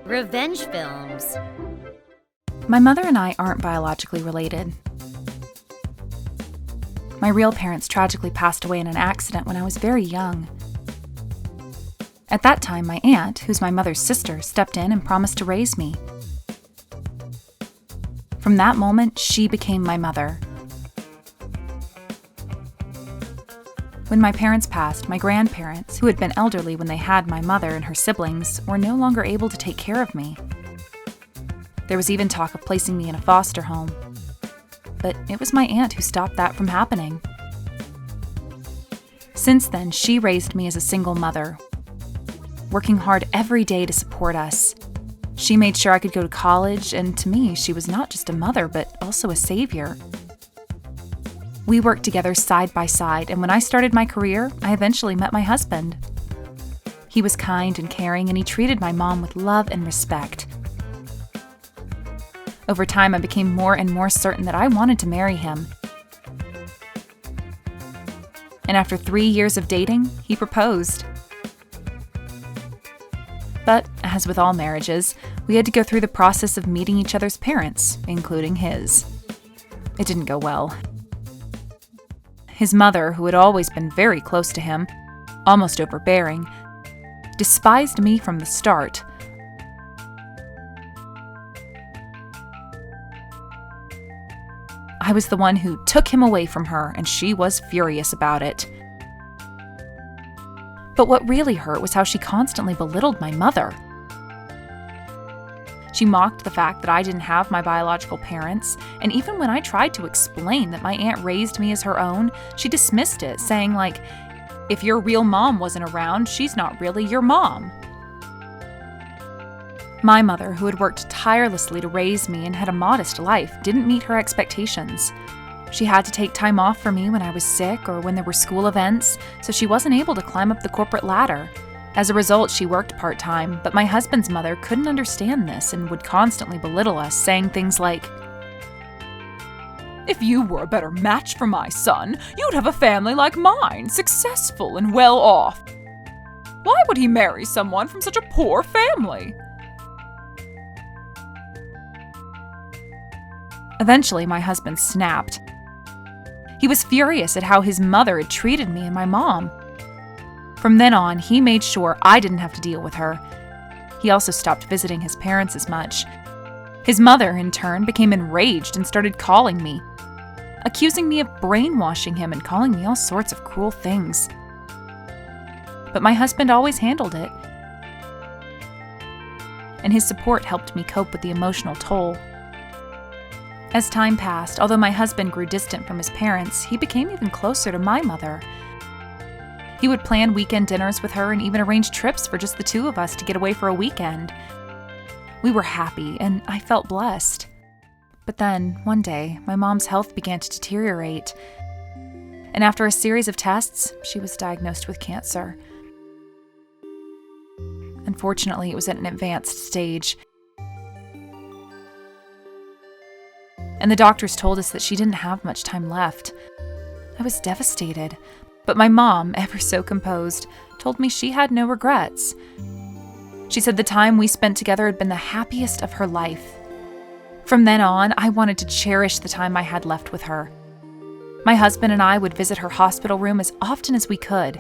Revenge films. My mother and I aren't biologically related. My real parents tragically passed away in an accident when I was very young. At that time, my aunt, who's my mother's sister, stepped in and promised to raise me. From that moment, she became my mother. When my parents passed, my grandparents, who had been elderly when they had my mother and her siblings, were no longer able to take care of me. There was even talk of placing me in a foster home. But it was my aunt who stopped that from happening. Since then, she raised me as a single mother, working hard every day to support us. She made sure I could go to college, and to me, she was not just a mother, but also a savior. We worked together side by side, and when I started my career, I eventually met my husband. He was kind and caring, and he treated my mom with love and respect. Over time, I became more and more certain that I wanted to marry him. And after 3 years of dating, he proposed. But, as with all marriages, we had to go through the process of meeting each other's parents, including his. It didn't go well. His mother, who had always been very close to him, almost overbearing, despised me from the start. I was the one who took him away from her, and she was furious about it. But what really hurt was how she constantly belittled my mother. She mocked the fact that I didn't have my biological parents, and even when I tried to explain that my aunt raised me as her own, she dismissed it, saying like, if your real mom wasn't around, she's not really your mom. My mother, who had worked tirelessly to raise me and had a modest life, didn't meet her expectations. She had to take time off for me when I was sick or when there were school events, so she wasn't able to climb up the corporate ladder. As a result, she worked part-time, but my husband's mother couldn't understand this and would constantly belittle us, saying things like, "If you were a better match for my son, you'd have a family like mine, successful and well off. Why would he marry someone from such a poor family?" Eventually, my husband snapped. He was furious at how his mother had treated me and my mom. From then on, he made sure I didn't have to deal with her. He also stopped visiting his parents as much. His mother, in turn, became enraged and started calling me, accusing me of brainwashing him and calling me all sorts of cruel things. But my husband always handled it, and his support helped me cope with the emotional toll. As time passed, although my husband grew distant from his parents, he became even closer to my mother. He would plan weekend dinners with her and even arrange trips for just the two of us to get away for a weekend. We were happy, and I felt blessed. But then, one day, my mom's health began to deteriorate. And after a series of tests, she was diagnosed with cancer. Unfortunately, it was at an advanced stage. And the doctors told us that she didn't have much time left. I was devastated, but my mom, ever so composed, told me she had no regrets. She said the time we spent together had been the happiest of her life. From then on, I wanted to cherish the time I had left with her. My husband and I would visit her hospital room as often as we could.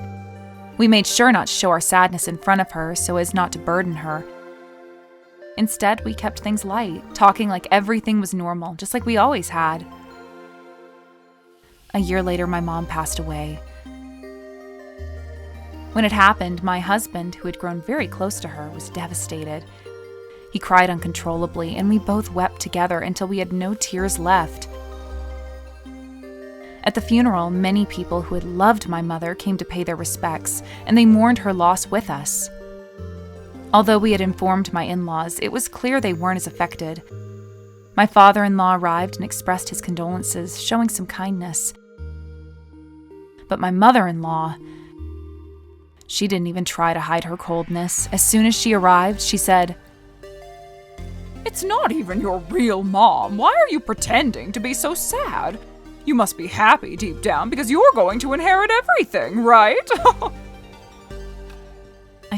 We made sure not to show our sadness in front of her so as not to burden her. Instead, we kept things light, talking like everything was normal, just like we always had. A year later, my mom passed away. When it happened, my husband, who had grown very close to her, was devastated. He cried uncontrollably, and we both wept together until we had no tears left. At the funeral, many people who had loved my mother came to pay their respects, and they mourned her loss with us. Although we had informed my in-laws, it was clear they weren't as affected. My father-in-law arrived and expressed his condolences, showing some kindness. But my mother-in-law, she didn't even try to hide her coldness. As soon as she arrived, she said, "It's not even your real mom. Why are you pretending to be so sad? You must be happy deep down because you're going to inherit everything, right?"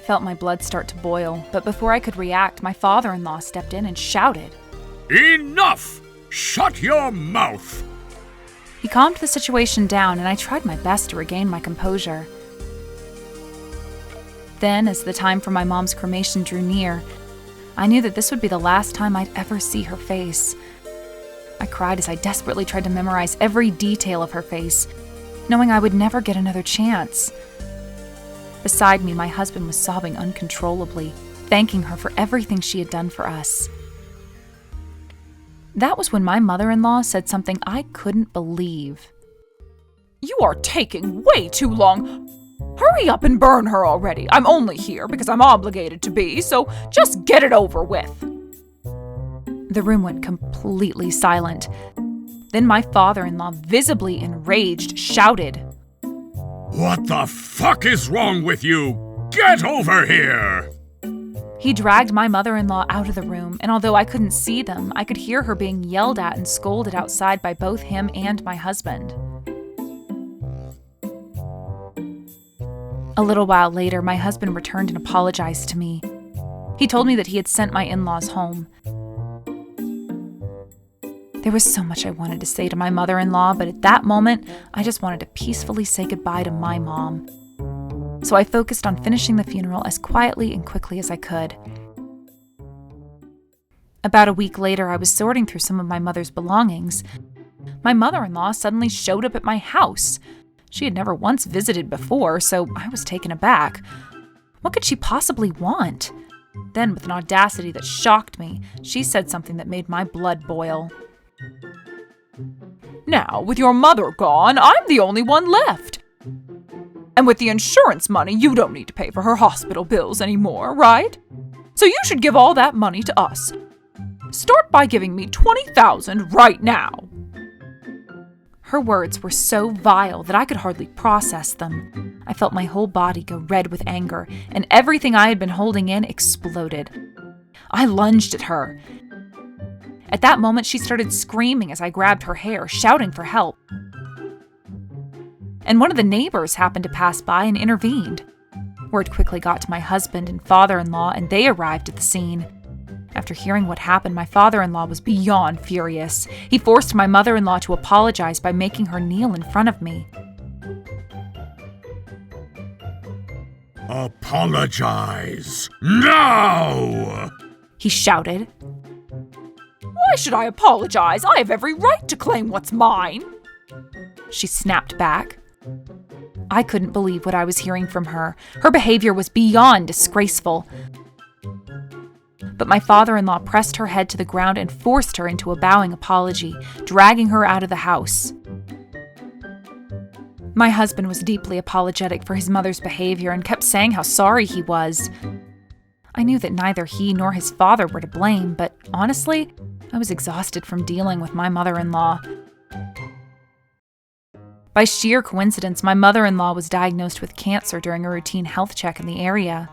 felt my blood start to boil, but before I could react, my father-in-law stepped in and shouted, "Enough! Shut your mouth!" He calmed the situation down, and I tried my best to regain my composure. Then, as the time for my mom's cremation drew near, I knew that this would be the last time I'd ever see her face. I cried as I desperately tried to memorize every detail of her face, knowing I would never get another chance. Beside me, my husband was sobbing uncontrollably, thanking her for everything she had done for us. That was when my mother-in-law said something I couldn't believe. "You are taking way too long. Hurry up and burn her already. I'm only here because I'm obligated to be, so just get it over with." The room went completely silent. Then my father-in-law, visibly enraged, shouted, "What the fuck is wrong with you? Get over here!" He dragged my mother-in-law out of the room, and although I couldn't see them, I could hear her being yelled at and scolded outside by both him and my husband. A little while later, my husband returned and apologized to me. He told me that he had sent my in-laws home. There was so much I wanted to say to my mother-in-law, but at that moment, I just wanted to peacefully say goodbye to my mom. So I focused on finishing the funeral as quietly and quickly as I could. About a week later, I was sorting through some of my mother's belongings. My mother-in-law suddenly showed up at my house. She had never once visited before, so I was taken aback. What could she possibly want? Then, with an audacity that shocked me, she said something that made my blood boil. "Now, with your mother gone, I'm the only one left. And with the insurance money, you don't need to pay for her hospital bills anymore, right? So you should give all that money to us. Start by giving me $20,000 right now." Her words were so vile that I could hardly process them. I felt my whole body go red with anger, and everything I had been holding in exploded. I lunged at her. At that moment, she started screaming as I grabbed her hair, shouting for help. And one of the neighbors happened to pass by and intervened. Word quickly got to my husband and father-in-law, and they arrived at the scene. After hearing what happened, my father-in-law was beyond furious. He forced my mother-in-law to apologize by making her kneel in front of me. "Apologize now!" He shouted. "Why should I apologize? I have every right to claim what's mine," she snapped back. I couldn't believe what I was hearing from her. Her behavior was beyond disgraceful. But my father-in-law pressed her head to the ground and forced her into a bowing apology, dragging her out of the house. My husband was deeply apologetic for his mother's behavior and kept saying how sorry he was. I knew that neither he nor his father were to blame, but honestly, I was exhausted from dealing with my mother-in-law. By sheer coincidence, my mother-in-law was diagnosed with cancer during a routine health check in the area.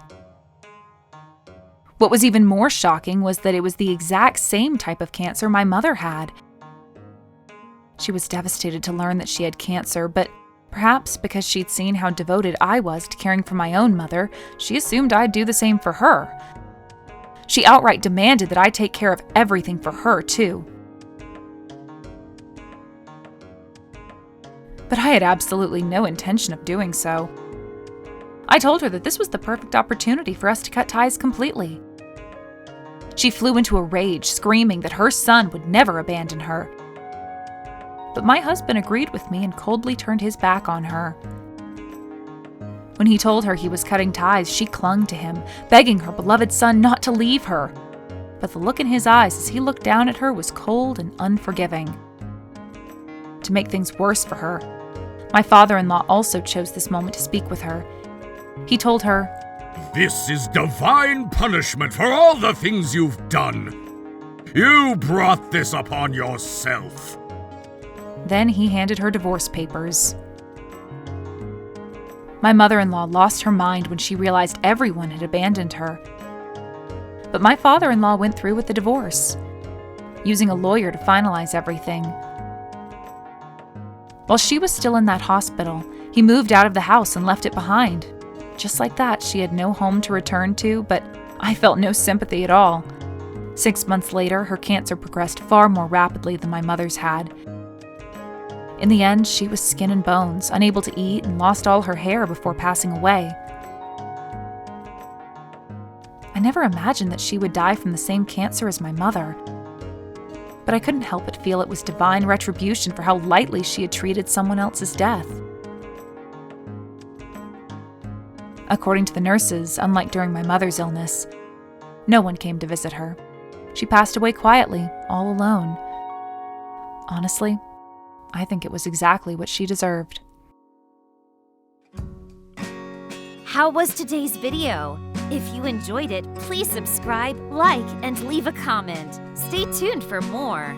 What was even more shocking was that it was the exact same type of cancer my mother had. She was devastated to learn that she had cancer, but perhaps because she'd seen how devoted I was to caring for my own mother, she assumed I'd do the same for her. She outright demanded that I take care of everything for her, too. But I had absolutely no intention of doing so. I told her that this was the perfect opportunity for us to cut ties completely. She flew into a rage, screaming that her son would never abandon her. But my husband agreed with me and coldly turned his back on her. When he told her he was cutting ties, she clung to him, begging her beloved son not to leave her. But the look in his eyes as he looked down at her was cold and unforgiving. To make things worse for her, my father-in-law also chose this moment to speak with her. He told her, "This is divine punishment for all the things you've done. You brought this upon yourself." Then he handed her divorce papers. My mother-in-law lost her mind when she realized everyone had abandoned her. But my father-in-law went through with the divorce, using a lawyer to finalize everything. While she was still in that hospital, he moved out of the house and left it behind. Just like that, she had no home to return to, but I felt no sympathy at all. 6 months later, her cancer progressed far more rapidly than my mother's had. In the end, she was skin and bones, unable to eat, and lost all her hair before passing away. I never imagined that she would die from the same cancer as my mother, but I couldn't help but feel it was divine retribution for how lightly she had treated someone else's death. According to the nurses, unlike during my mother's illness, no one came to visit her. She passed away quietly, all alone. Honestly, I think it was exactly what she deserved. How was today's video? If you enjoyed it, please subscribe, like, and leave a comment. Stay tuned for more.